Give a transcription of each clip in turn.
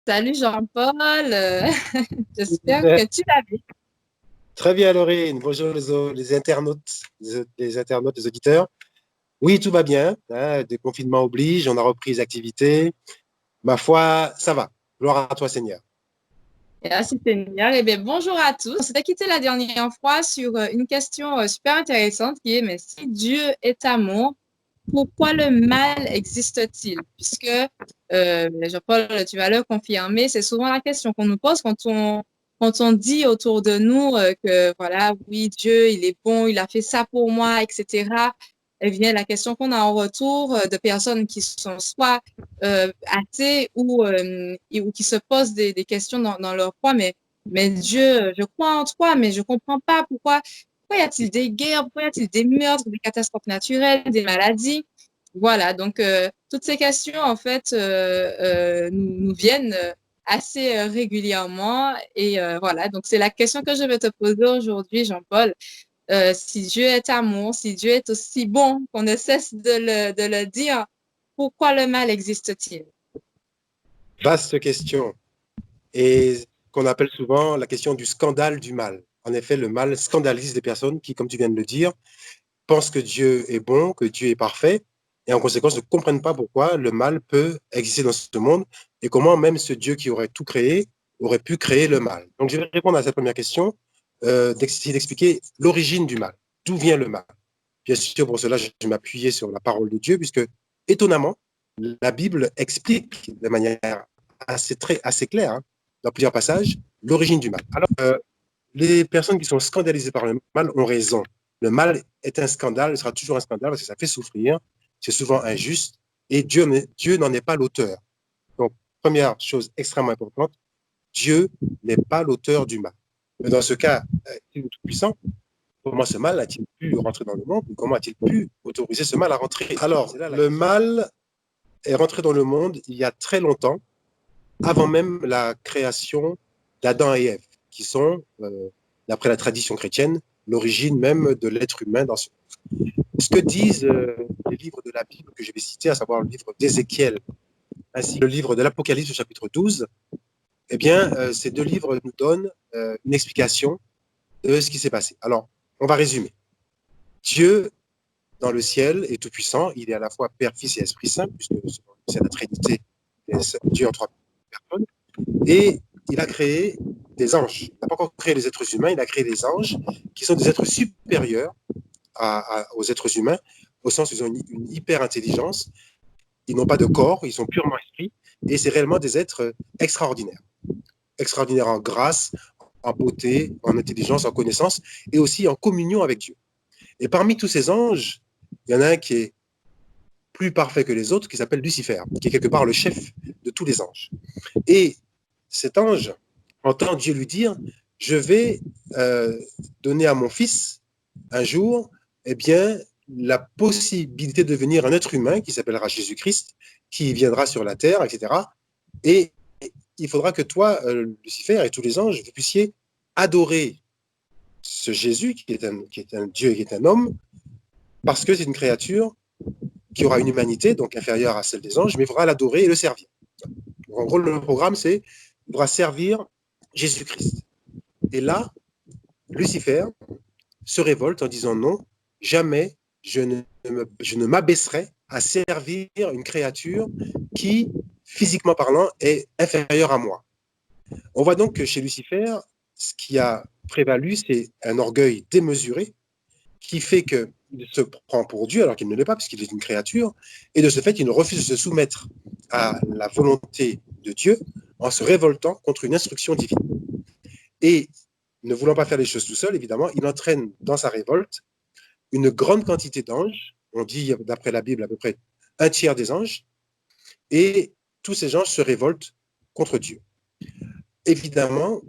Salut Jean-Paul, j'espère Ben, que tu vas bien. très bien, Laurine. Bonjour les internautes, les internautes, les auditeurs. Oui, tout va bien. Hein, des confinements obligent, on a repris les activités. Ma foi, ça va. Gloire à toi, Seigneur. Merci Seigneur. Eh bien, bonjour à tous. On s'était quitté la dernière fois sur une question super intéressante qui est, mais si Dieu est amour, pourquoi le mal existe-t-il? Puisque, Jean-Paul, tu vas le confirmer, c'est souvent la question qu'on nous pose quand on dit autour de nous que, voilà, oui, Dieu, il est bon, il a fait ça pour moi, etc. Eh bien, la question qu'on a en retour de personnes qui sont soit athées ou qui se posent des questions dans leur foi, mais Dieu, je crois en toi, mais je comprends pas pourquoi y a-t-il des guerres, pourquoi y a-t-il des meurtres, des catastrophes naturelles, des maladies? Voilà, donc toutes ces questions, en fait, nous viennent assez régulièrement. Et voilà, donc c'est la question que je vais te poser aujourd'hui, Jean-Paul. Si Dieu est amour, si Dieu est aussi bon qu'on ne cesse de le dire, pourquoi le mal existe-t-il? Vaste question. Et qu'on appelle souvent la question du scandale du mal. En effet, le mal scandalise des personnes qui, comme tu viens de le dire, pensent que Dieu est bon, que Dieu est parfait, et en conséquence ne comprennent pas pourquoi le mal peut exister dans ce monde et comment même ce Dieu qui aurait tout créé aurait pu créer le mal. Donc je vais répondre à cette première question, d'essayer d'expliquer l'origine du mal, d'où vient le mal. Bien sûr, pour cela, je vais m'appuyer sur la parole de Dieu, puisque étonnamment, la Bible explique de manière assez claire, hein, dans plusieurs passages, l'origine du mal. Alors, les personnes qui sont scandalisées par le mal ont raison. Le mal est un scandale, il sera toujours un scandale parce que ça fait souffrir, c'est souvent injuste, et Dieu n'en est pas l'auteur. Donc, première chose extrêmement importante, Dieu n'est pas l'auteur du mal. Mais dans ce cas, il est tout-puissant. Comment ce mal a-t-il pu rentrer dans le monde? Comment a-t-il pu autoriser ce mal à rentrer? Alors, le mal est rentré dans le monde il y a très longtemps, avant même la création d'Adam et Ève, qui sont, d'après la tradition chrétienne, l'origine même de l'être humain dans ce monde. Ce que disent les livres de la Bible que je vais citer, à savoir le livre d'Ézéchiel ainsi que le livre de l'Apocalypse au chapitre 12, eh bien, ces deux livres nous donnent une explication de ce qui s'est passé. Alors, on va résumer. Dieu, dans le ciel, est tout-puissant. Il est à la fois Père, Fils et Esprit Saint, puisque c'est la Trinité, Dieu en trois personnes. Et il a créé des anges. Il n'a pas encore créé les êtres humains, il a créé des anges qui sont des êtres supérieurs aux êtres humains, au sens où ils ont une hyper intelligence. Ils n'ont pas de corps, ils sont purement esprits, et c'est réellement des êtres extraordinaires. Extraordinaires en grâce, en beauté, en intelligence, en connaissance, et aussi en communion avec Dieu. Et parmi tous ces anges, il y en a un qui est plus parfait que les autres, qui s'appelle Lucifer, qui est quelque part le chef de tous les anges. Et cet ange entend Dieu lui dire, je vais donner à mon fils un jour, eh bien, la possibilité de devenir un être humain qui s'appellera Jésus-Christ, qui viendra sur la terre, etc. Et il faudra que toi, Lucifer, et tous les anges, vous puissiez adorer ce Jésus qui est un Dieu et qui est un homme, parce que c'est une créature qui aura une humanité, donc inférieure à celle des anges, mais il faudra l'adorer et le servir. Donc, en gros, le programme, c'est il faudra servir Jésus-Christ. Et là, Lucifer se révolte en disant non, jamais je ne m'abaisserai à servir une créature qui, physiquement parlant, est inférieure à moi. On voit donc que chez Lucifer, ce qui a prévalu, c'est un orgueil démesuré qui fait qu'il se prend pour Dieu alors qu'il ne l'est pas, puisqu'il est une créature, et de ce fait, il refuse de se soumettre à la volonté de Dieu en se révoltant contre une instruction divine. Et ne voulant pas faire les choses tout seul, évidemment, il entraîne dans sa révolte une grande quantité d'anges, on dit d'après la Bible à peu près un tiers des anges, et tous ces anges se révoltent contre Dieu. Évidemment,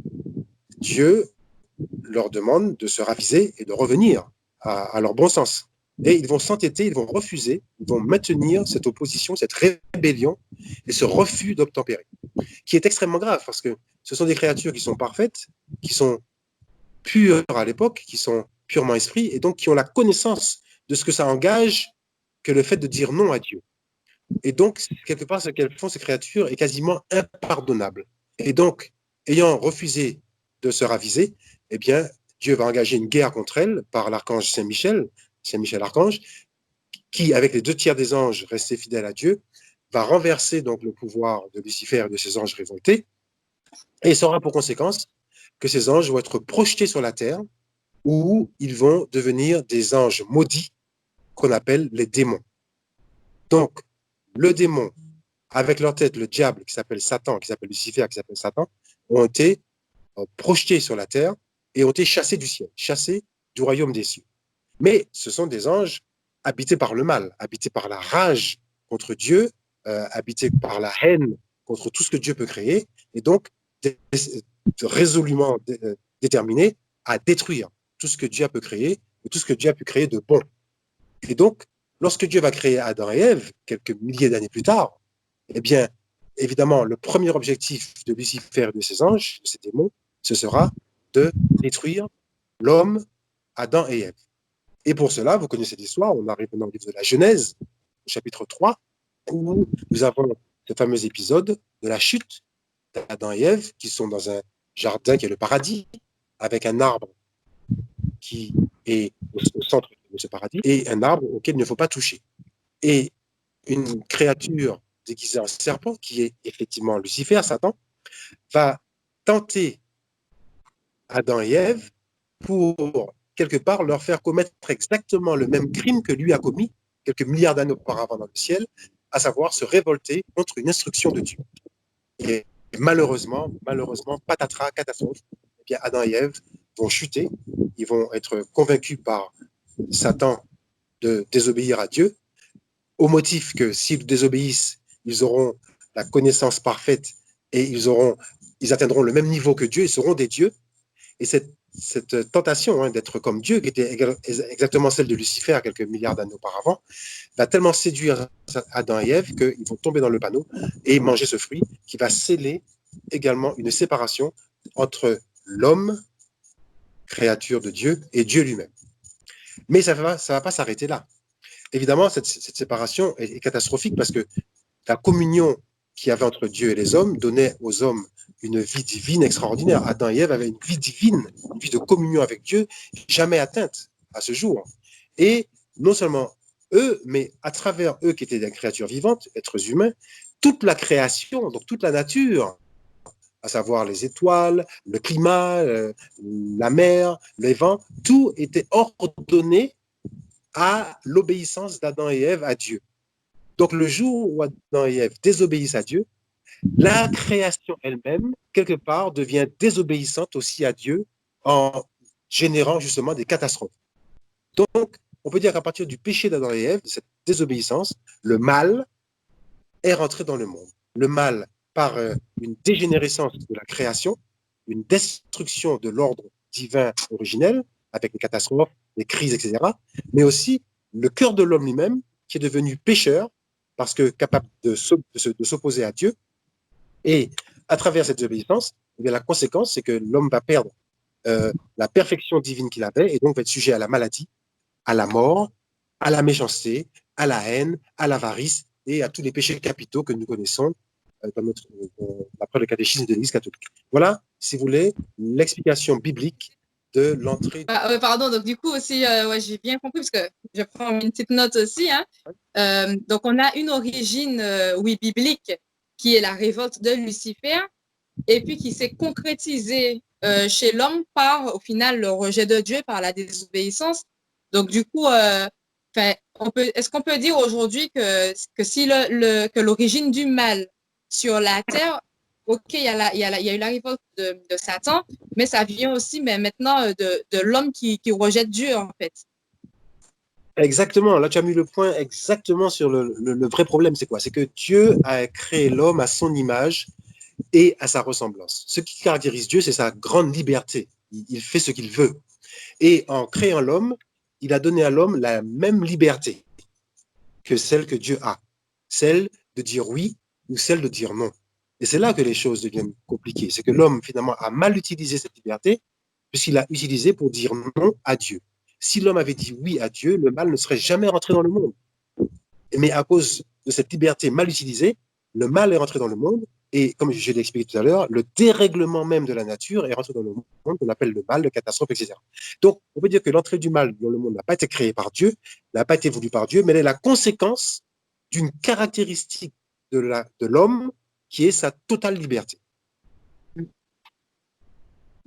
Dieu leur demande de se raviser et de revenir à leur bon sens. Et ils vont s'entêter, ils vont refuser, ils vont maintenir cette opposition, cette rébellion et ce refus d'obtempérer, qui est extrêmement grave parce que ce sont des créatures qui sont parfaites, qui sont pures à l'époque, qui sont purement esprits et donc qui ont la connaissance de ce que ça engage que le fait de dire non à Dieu. Et donc, quelque part, ce qu'elles font, ces créatures, est quasiment impardonnable. Et donc, ayant refusé de se raviser, eh bien, Dieu va engager une guerre contre elles par l'archange Saint-Michel, Saint-Michel archange, qui, avec les 2 tiers des anges restés fidèles à Dieu, va renverser donc le pouvoir de Lucifer et de ses anges révoltés, et ça aura pour conséquence que ces anges vont être projetés sur la terre, où ils vont devenir des anges maudits qu'on appelle les démons. Donc, le démon, avec leur tête, le diable qui s'appelle Satan, qui s'appelle Lucifer, qui s'appelle Satan, ont été projetés sur la terre et ont été chassés du ciel, chassés du royaume des cieux. Mais ce sont des anges habités par le mal, habités par la rage contre Dieu, habités par la haine contre tout ce que Dieu peut créer, et donc résolument déterminés à détruire tout ce que Dieu peut créer et tout ce que Dieu a pu créer de bon. Et donc, lorsque Dieu va créer Adam et Ève, quelques milliers d'années plus tard, eh bien, évidemment, le premier objectif de Lucifer et de ses anges, de ses démons, ce sera de détruire l'homme, Adam et Ève. Et pour cela, vous connaissez l'histoire, on arrive dans le livre de la Genèse, chapitre 3, où nous avons ce fameux épisode de la chute d'Adam et Ève, qui sont dans un jardin qui est le paradis, avec un arbre qui est au centre de ce paradis, et un arbre auquel il ne faut pas toucher. Et une créature déguisée en serpent, qui est effectivement Lucifer, Satan, va tenter Adam et Ève pour, quelque part, leur faire commettre exactement le même crime que lui a commis quelques milliards d'années auparavant dans le ciel, à savoir se révolter contre une instruction de Dieu. Et malheureusement, patatras, catastrophe, eh bien, Adam et Ève vont chuter, ils vont être convaincus par Satan de désobéir à Dieu, au motif que s'ils désobéissent, ils auront la connaissance parfaite et ils atteindront le même niveau que Dieu, ils seront des dieux. Et cette tentation d'être comme Dieu, qui était exactement celle de Lucifer quelques milliards d'années auparavant, va tellement séduire Adam et Ève qu'ils vont tomber dans le panneau et manger ce fruit qui va sceller également une séparation entre l'homme, créature de Dieu, et Dieu lui-même. Mais ça va pas s'arrêter là. Évidemment, cette séparation est catastrophique parce que la communion qu'il y avait entre Dieu et les hommes donnait aux hommes une vie divine extraordinaire. Adam et Ève avaient une vie divine, une vie de communion avec Dieu, jamais atteinte à ce jour. Et non seulement eux, mais à travers eux qui étaient des créatures vivantes, êtres humains, toute la création, donc toute la nature, à savoir les étoiles, le climat, la mer, les vents, tout était ordonné à l'obéissance d'Adam et Ève à Dieu. Donc le jour où Adam et Ève désobéissent à Dieu, la création elle-même, quelque part, devient désobéissante aussi à Dieu en générant justement des catastrophes. Donc, on peut dire qu'à partir du péché d'Adam et Ève, de cette désobéissance, le mal est rentré dans le monde. Le mal par une dégénérescence de la création, une destruction de l'ordre divin originel, avec les catastrophes, les crises, etc., mais aussi le cœur de l'homme lui-même, qui est devenu pécheur, parce que capable de s'opposer à Dieu. Et à travers cette désobéissance, eh bien, la conséquence, c'est que l'homme va perdre la perfection divine qu'il avait, et donc va être sujet à la maladie, à la mort, à la méchanceté, à la haine, à l'avarice et à tous les péchés capitaux que nous connaissons d'après le catéchisme de l'Église catholique. Voilà, si vous voulez, l'explication biblique de l'entrée. Pardon, donc du coup aussi, ouais, j'ai bien compris parce que je prends une petite note aussi. Hein. Donc on a une origine, oui, biblique, qui est la révolte de Lucifer, et puis qui s'est concrétisée chez l'homme par, au final, le rejet de Dieu, par la désobéissance. Donc du coup, est-ce qu'on peut dire aujourd'hui que si que l'origine du mal sur la terre, ok, il y a eu la révolte de Satan, mais ça vient aussi mais maintenant de l'homme qui rejette Dieu, en fait. Exactement, là tu as mis le point exactement sur le vrai problème, c'est quoi? C'est que Dieu a créé l'homme à son image et à sa ressemblance. Ce qui caractérise Dieu, c'est sa grande liberté. Il fait ce qu'il veut. Et en créant l'homme, il a donné à l'homme la même liberté que celle que Dieu a, celle de dire oui ou celle de dire non. Et c'est là que les choses deviennent compliquées. C'est que l'homme, finalement, a mal utilisé cette liberté puisqu'il l'a utilisée pour dire non à Dieu. Si l'homme avait dit oui à Dieu, le mal ne serait jamais rentré dans le monde. Mais à cause de cette liberté mal utilisée, le mal est rentré dans le monde. Et comme je l'ai expliqué tout à l'heure, le dérèglement même de la nature est rentré dans le monde qu'on appelle le mal, le catastrophe, etc. Donc, on peut dire que l'entrée du mal dans le monde n'a pas été créée par Dieu, n'a pas été voulue par Dieu, mais elle est la conséquence d'une caractéristique de l'homme qui est sa totale liberté.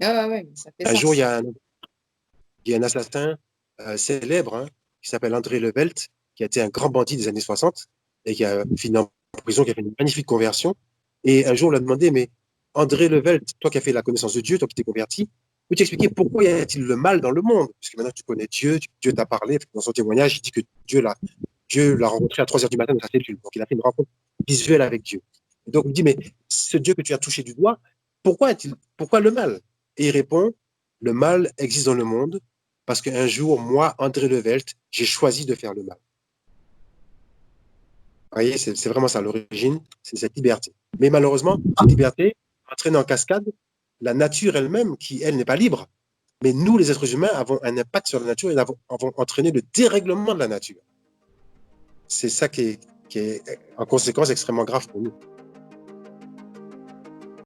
Ah ouais, ça fait Un jour, sens. il y a un assassin célèbre qui s'appelle André Levelt, qui a été un grand bandit des années 60 et qui a fini en prison, qui a fait une magnifique conversion. Et un jour, on l'a demandé, mais André Levelt, toi qui as fait la connaissance de Dieu, toi qui t'es converti, peux-tu expliquer pourquoi y a-t-il le mal dans le monde? Puisque maintenant tu connais Dieu, Dieu t'a parlé, dans son témoignage, il dit que Dieu l'a rencontré à 3 heures du matin dans sa cellule. Donc il a fait une rencontre visuelle avec Dieu. Et donc il me dit, mais ce Dieu que tu as touché du doigt, pourquoi le mal? Et il répond, le mal existe dans le monde parce qu'un jour, moi, André Levelt, j'ai choisi de faire le mal. Vous voyez, c'est vraiment ça, l'origine, c'est cette liberté. Mais malheureusement, cette liberté entraîne en cascade la nature elle-même, qui, elle, n'est pas libre. Mais nous, les êtres humains, avons un impact sur la nature et avons entraîné le dérèglement de la nature. C'est ça qui est, en conséquence, extrêmement grave pour nous.